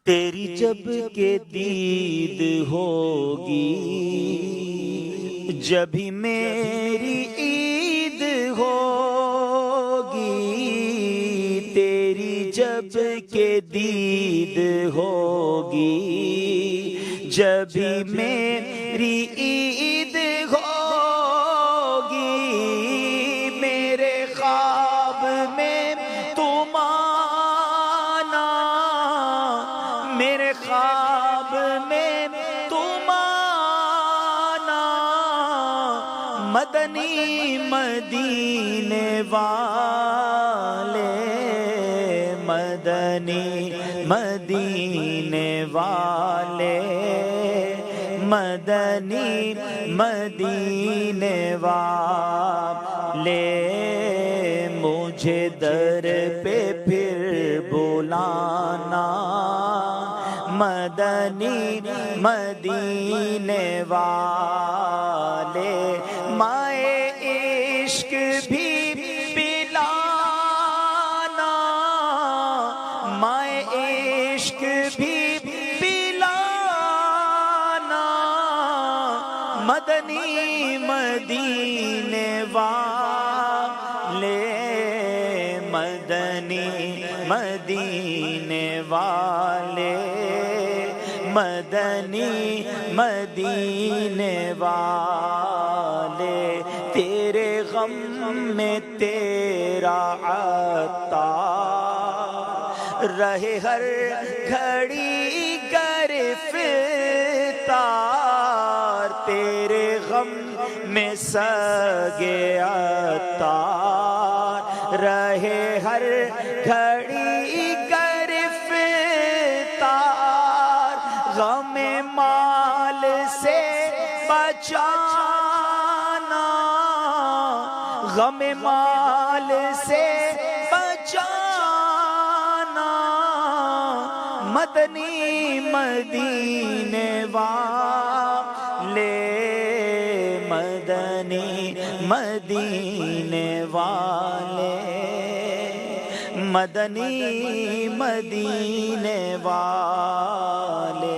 تیری جب کہ دید ہوگی جبھی میری عید ہوگی، تیری جب کہ دید ہوگی جبھی میری عید ہوگی، میرے خواب میں تم آنا، میرے خواب میں تم آنا، مدنی مدینے والے، مدنی مدینے والے، مدنی مدینے والے، مجھے در پہ پھر بلانا، مدنی مدینے والے، مائے عشق بھی پلانا، مائے عشق بھی پلانا، مدنی مدینے والے، مدنی مدینے والے، مدنی مدینے والے، تیرے غم میں تیرا عطار رہے ہر گھڑی گرفتار، تیرے غم میں سگے عطار رہے ہر گھڑی گرفتار، غم مال سے بچانا، غم مال سے بچانا، مدنی مدینے والے، مدنی مدینے والے، مدنی مدینے والے۔